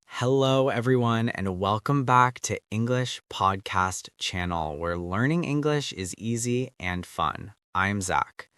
Hello, everyone, and welcome back to English Podcast Channel, where learning English is easy and fun. I'm Zac.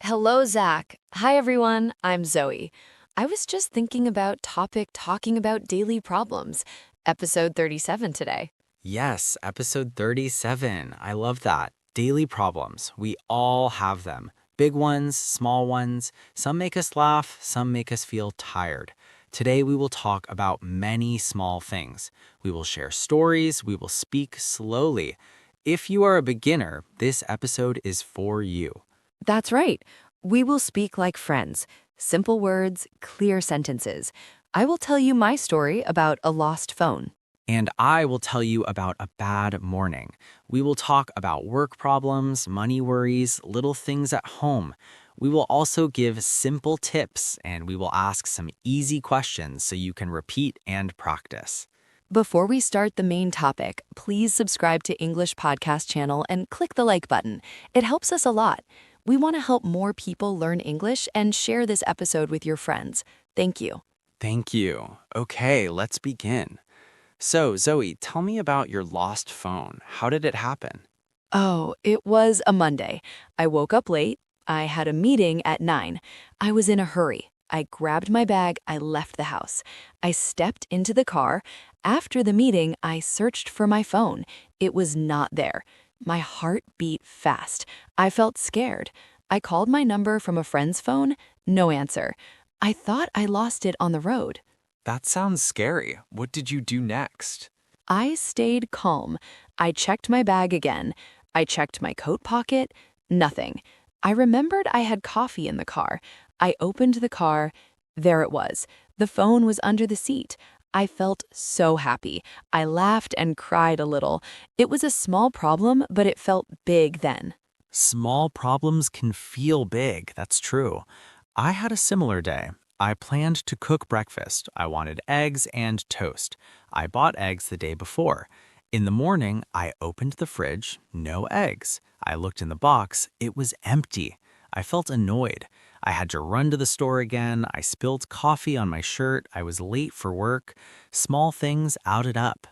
Hello, Zac. Hi, everyone. I'm Zoe. I was just thinking about talking about daily problems, episode 37 today. Yes, episode 37. I love that. Daily problems. We all have them. Big ones, small ones. Some make us laugh, some make us feel tired. Today, we will talk about many small things. We will share stories. We will speak slowly. If you are a beginner, this episode is for you. That's right. We will speak like friends. Simple words, clear sentences. I will tell you my story about a lost phone. And I will tell you about a bad morning. We will talk about work problems, money worries, little things at home. We will also give simple tips, and we will ask some easy questions so you can repeat and practice. Before we start the main topic, please subscribe to English Podcast Channel and click the like button. It helps us a lot. We want to help more people learn English and share this episode with your friends. Thank you. Thank you. Okay, let's begin. So, Zoe, tell me about your lost phone. How did it happen? Oh, it was a Monday. I woke up late. I had a meeting at 9. I was in a hurry. I grabbed my bag. I left the house. I stepped into the car. After the meeting, I searched for my phone. It was not there. My heart beat fast. I felt scared. I called my number from a friend's phone. No answer. I thought I lost it on the road. That sounds scary. What did you do next? I stayed calm. I checked my bag again. I checked my coat pocket. Nothing. I remembered I had coffee in the car. I opened the car. There it was. The phone was under the seat. I felt so happy. I laughed and cried a little. It was a small problem, but it felt big then. Small problems can feel big, that's true. I had a similar day. I planned to cook breakfast. I wanted eggs and toast. I bought eggs the day before. In the morning, I opened the fridge. No eggs. I looked in the box. It was empty. I felt annoyed. I had to run to the store again. I spilled coffee on my shirt. I was late for work. Small things added up.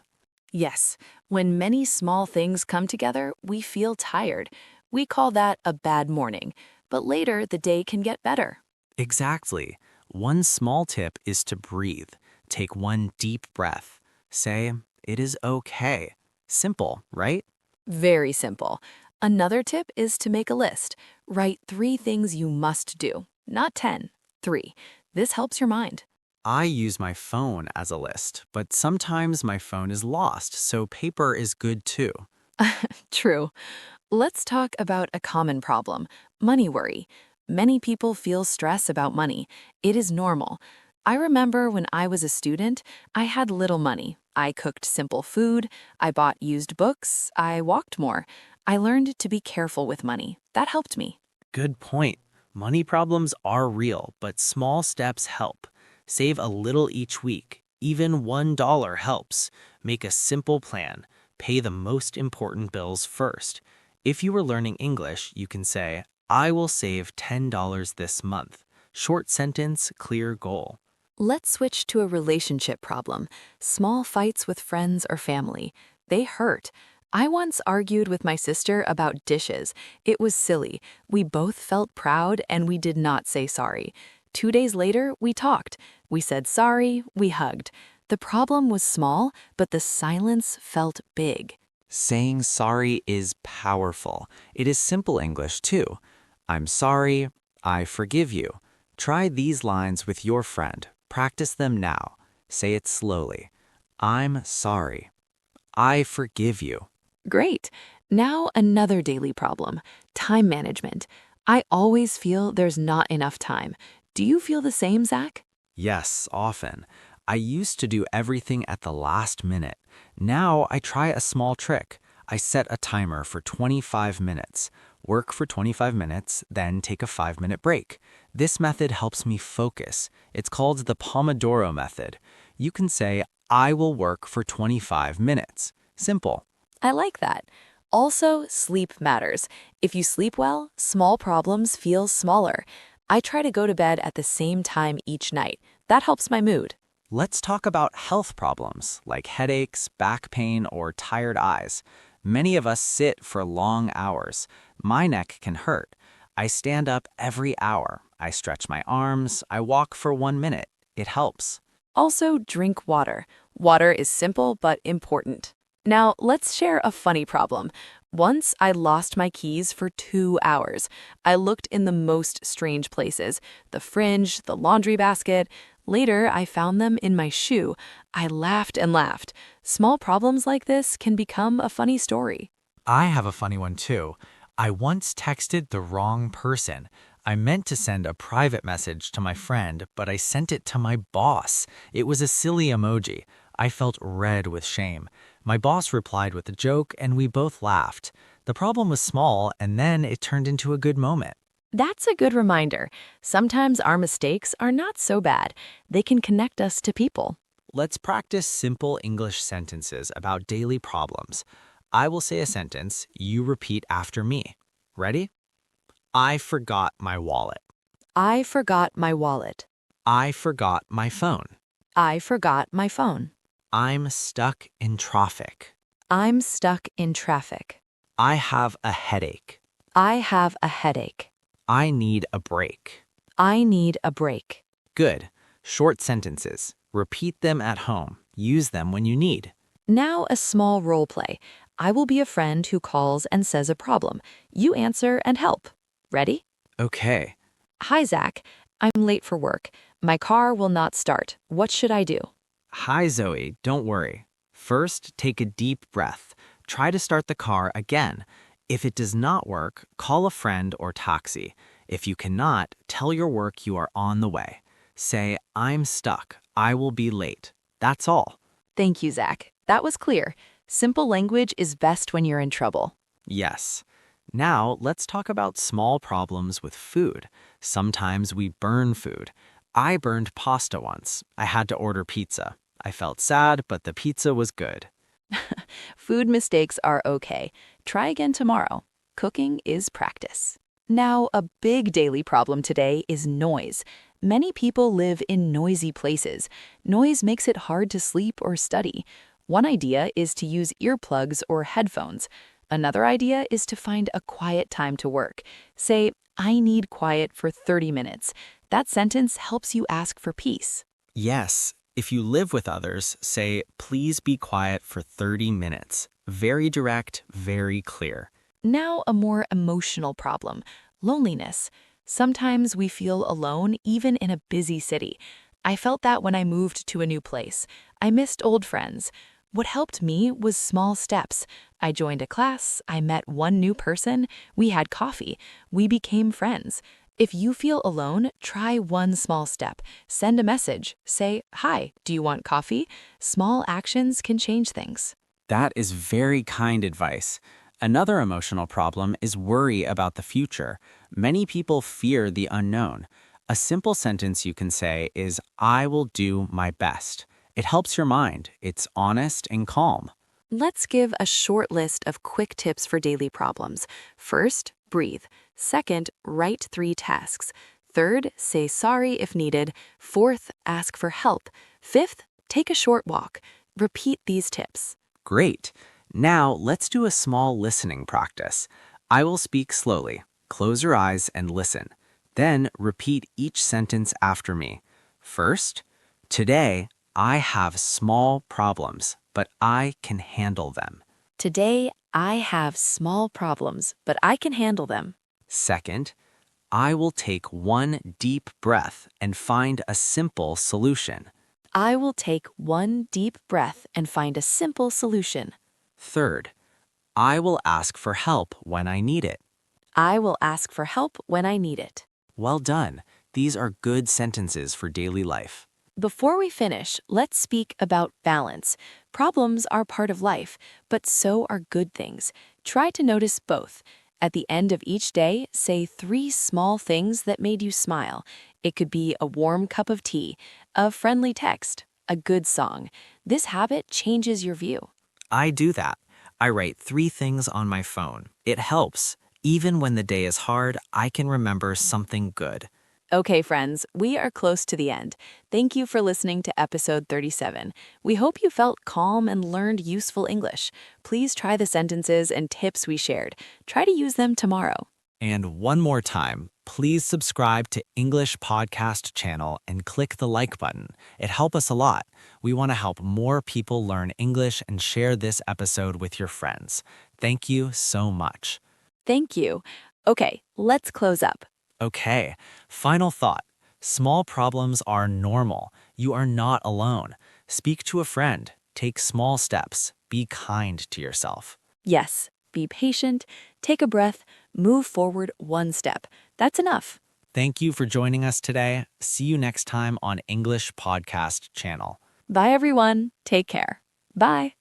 Yes, when many small things come together, we feel tired. We call that a bad morning, but later the day can get better. Exactly. One small tip is to breathe. Take one deep breath. Say, "It is okay." Simple, right? Very simple. Another tip is to make a list. Write 3 things you must do, not 10, 3. This helps your mind. I use my phone as a list, but sometimes my phone is lost, so paper is good too. True. Let's talk about a common problem, money worry. Many people feel stress about money. It is normal. I remember when I was a student, I had little money. I cooked simple food. I bought used books. I walked more. I learned to be careful with money. That helped me. Good point. Money problems are real, but small steps help. Save a little each week. Even $1 helps. Make a simple plan. Pay the most important bills first. If you are learning English, you can say, "I will save $10 this month." Short sentence, clear goal. Let's switch to a relationship problem. Small fights with friends or family. They hurt. I once argued with my sister about dishes. It was silly. We both felt proud and we did not say sorry. 2 days later, we talked. We said sorry, we hugged. The problem was small, but the silence felt big. Saying sorry is powerful. It is simple English too. "I'm sorry. I forgive you." Try these lines with your friend. Practice them now. Say it slowly. "I'm sorry. I forgive you." Great. Now another daily problem, time management. I always feel there's not enough time. Do you feel the same, Zac? Yes, often. I used to do everything at the last minute. Now I try a small trick. I set a timer for 25 minutes. Work for 25 minutes, then take a 5-minute break. This method helps me focus. It's called the Pomodoro method. You can say, "I will work for 25 minutes." Simple. I like that. Also, sleep matters. If you sleep well, small problems feel smaller. I try to go to bed at the same time each night. That helps my mood. Let's talk about health problems like headaches, back pain, or tired eyes. Many of us sit for long hours. My neck can hurt. I stand up every hour. I stretch my arms. I walk for 1 minute. It helps. Also, drink water. Water is simple but important. Now, let's share a funny problem. Once I lost my keys for 2 hours. I looked in the most strange places, the fringe, the laundry basket. Later, I found them in my shoe. I laughed and laughed. Small problems like this can become a funny story. I have a funny one too. I once texted the wrong person. I meant to send a private message to my friend, but I sent it to my boss. It was a silly emoji. I felt red with shame. My boss replied with a joke, and we both laughed. The problem was small, and then it turned into a good moment. That's a good reminder. Sometimes our mistakes are not so bad. They can connect us to people. Let's practice simple English sentences about daily problems. I will say a sentence, you repeat after me. Ready? I forgot my wallet. I forgot my wallet. I forgot my phone. I forgot my phone. I'm stuck in traffic. I'm stuck in traffic. I have a headache. I have a headache. I need a break. I need a break. Good. Short sentences. Repeat them at home. Use them when you need. Now a small role play. I will be a friend who calls and says a problem. You answer and help. Ready? Okay. Hi, Zach. I'm late for work. My car will not start. What should I do? Hi, Zoe. Don't worry. First, take a deep breath. Try to start the car again. If it does not work, call a friend or taxi. If you cannot, tell your work you are on the way. Say, I'm stuck. I will be late. That's all. Thank you, Zach. That was clear. Simple language is best when you're in trouble. Yes. Now, let's talk about small problems with food. Sometimes we burn food. I burned pasta once. I had to order pizza. I felt sad, but the pizza was good. Food mistakes are okay. Try again tomorrow. Cooking is practice. Now, a big daily problem today is noise. Many people live in noisy places. Noise makes it hard to sleep or study. One idea is to use earplugs or headphones. Another idea is to find a quiet time to work. Say, I need quiet for 30 minutes. That sentence helps you ask for peace. Yes. If you live with others, say, please be quiet for 30 minutes. Very direct, very clear. Now, a more emotional problem, loneliness. Sometimes we feel alone even in a busy city. I felt that when I moved to a new place. I missed old friends. What helped me was small steps. I joined a class, I met one new person, we had coffee, we became friends. If you feel alone, try one small step. Send a message. Say, hi, do you want coffee? Small actions can change things. That is very kind advice. Another emotional problem is worry about the future. Many people fear the unknown. A simple sentence you can say is, I will do my best. It helps your mind. It's honest and calm. Let's give a short list of quick tips for daily problems. First, breathe. Second, write 3 tasks. Third, say sorry if needed. Fourth, ask for help. Fifth, take a short walk. Repeat these tips. Great. Now let's do a small listening practice. I will speak slowly. Close your eyes and listen. Then repeat each sentence after me. First, today I have small problems, but I can handle them. Today, I have small problems, but I can handle them. Second, I will take one deep breath and find a simple solution. I will take one deep breath and find a simple solution. Third, I will ask for help when I need it. I will ask for help when I need it. Well done. These are good sentences for daily life. Before we finish, let's speak about balance. Problems are part of life, but so are good things. Try to notice both. At the end of each day, say 3 small things that made you smile. It could be a warm cup of tea, a friendly text, a good song. This habit changes your view. I do that. I write 3 things on my phone. It helps. Even when the day is hard, I can remember something good. Okay, friends, we are close to the end. Thank you for listening to episode 37. We hope you felt calm and learned useful English. Please try the sentences and tips we shared. Try to use them tomorrow. And one more time, please subscribe to English Podcast channel and click the like button. It helps us a lot. We want to help more people learn English and share this episode with your friends. Thank you so much. Thank you. Okay, let's close up. Okay, final thought. Small problems are normal. You are not alone. Speak to a friend. Take small steps. Be kind to yourself. Yes, be patient, take a breath, move forward one step. That's enough. Thank you for joining us today. See you next time on English Podcast channel. Bye, everyone. Take care. Bye.